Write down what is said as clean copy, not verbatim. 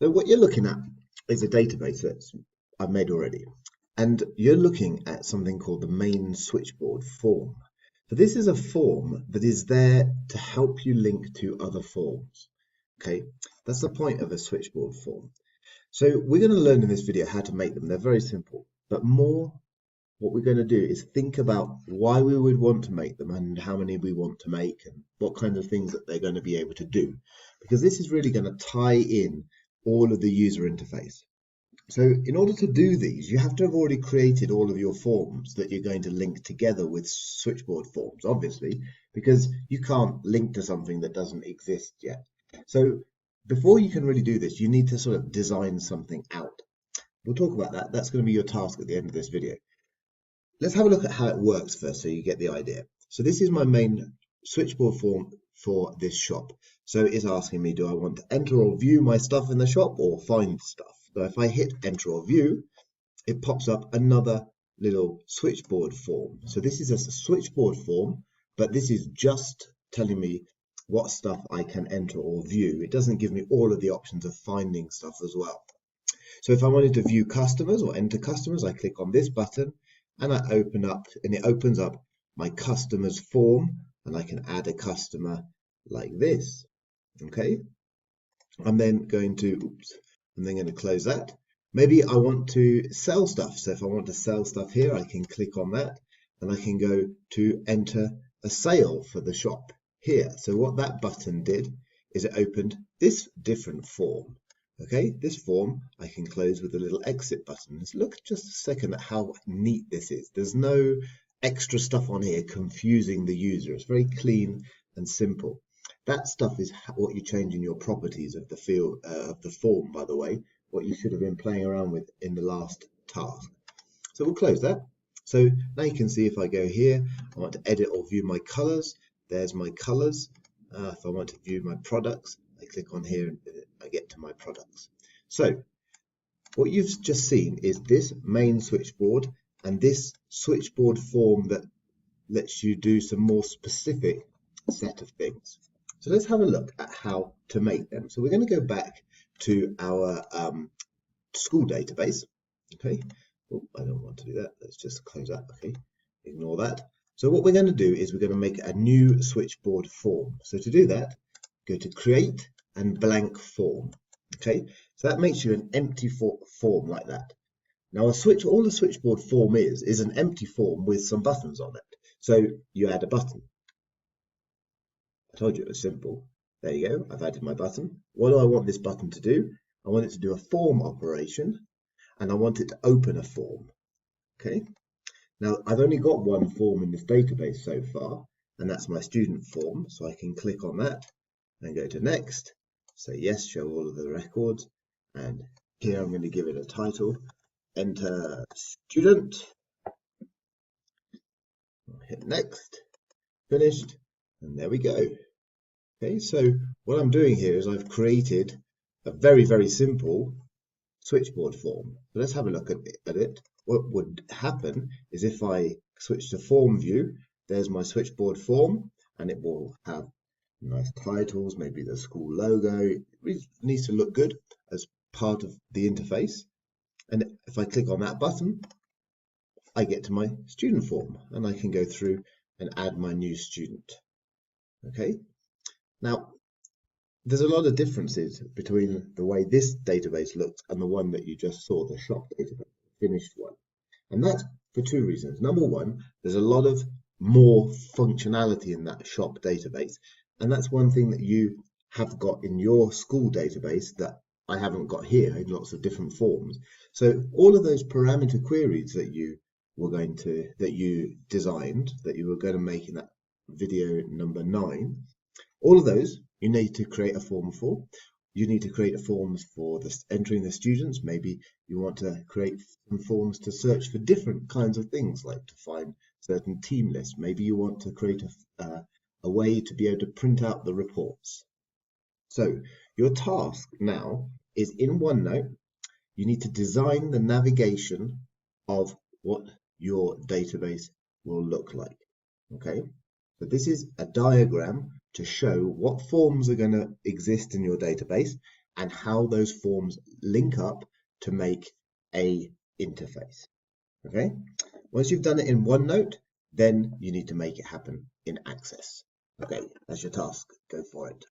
So what you're looking at is a database that I've made already. And you're looking at something called the main switchboard form. So this is a form that is there to help you link to other forms. Okay, that's the point of a switchboard form. So we're going to learn in this video how to make them. They're very simple, but more what we're going to do is think about why we would want to make them and how many we want to make and what kinds of things that they're going to be able to do, because this is really going to tie in all of the user interface. So in order to do these, you have to have already created all of your forms that you're going to link together with switchboard forms, obviously, because you can't link to something that doesn't exist yet. So before you can really do this, you need to sort of design something out. We'll talk about that. That's going to be your task at the end of this video. Let's have a look at how it works first so you get the idea. So this is my main switchboard form for this shop. So it's asking me, do I want to enter or view my stuff in the shop or find stuff? So if I hit enter or view, it pops up another little switchboard form. So this is a switchboard form, but this is just telling me what stuff I can enter or view. It doesn't give me all of the options of finding stuff as well. So if I wanted to view customers or enter customers, I click on this button and I open up, and it opens up my customers form, and I can add a customer like this. Okay, I'm then going to, close that. Maybe I want to sell stuff. So if I want to sell stuff here, I can click on that and I can go to enter a sale for the shop here. So what that button did is it opened this different form. Okay, this form I can close with a little exit button. Let's look just a second at how neat this is. There's no extra stuff on here confusing the user. It's very clean and simple. That stuff is what you change in your properties of the field of the form, by the way, what you should have been playing around with in the last task. So we'll close that. So now you can see if I go here, I want to edit or view my colors. There's my colors. If I want to view my products, I click on here and I get to my products. So what you've just seen is this main switchboard and this switchboard form that lets you do some more specific set of things. So let's have a look at how to make them. So we're going to go back to our school database. Okay. Oh, I don't want to do that. Let's just close that. Okay. Ignore that. So what we're going to do is we're going to make a new switchboard form. So to do that, go to create and blank form. Okay. So that makes you an empty form like that. Now all the switchboard form is an empty form with some buttons on it. So you add a button. I told you it was simple. There you go. I've added my button. What do I want this button to do? I want it to do a form operation and I want it to open a form. Okay. Now I've only got one form in this database so far, and that's my student form. So I can click on that and go to next. Say yes, show all of the records. And here I'm going to give it a title. Enter student. Hit next. Finished. And there we go. Okay, so what I'm doing here is I've created a very, very simple switchboard form. So let's have a look at it. What would happen is if I switch to form view, there's my switchboard form, and it will have nice titles, maybe the school logo. It needs to look good as part of the interface. And if I click on that button, I get to my student form, and I can go through and add my new student. Okay. Now, there's a lot of differences between the way this database looks and the one that you just saw, the shop database, the finished one. And that's for two reasons. Number one, there's a lot of more functionality in that shop database. And that's one thing that you have got in your school database that I haven't got here in lots of different forms. So all of those parameter queries that you designed, that you were going to make in that video number 9, all of those you need to create a form for. You need to create forms for entering the students. Maybe you want to create some forms to search for different kinds of things, like to find certain team lists. Maybe you want to create a way to be able to print out the reports. So your task now is in OneNote, you need to design the navigation of what your database will look like. Okay, so this is a diagram to show what forms are going to exist in your database and how those forms link up to make a interface. Okay, once you've done it in OneNote, then you need to make it happen in Access. Okay, that's your task. Go for it.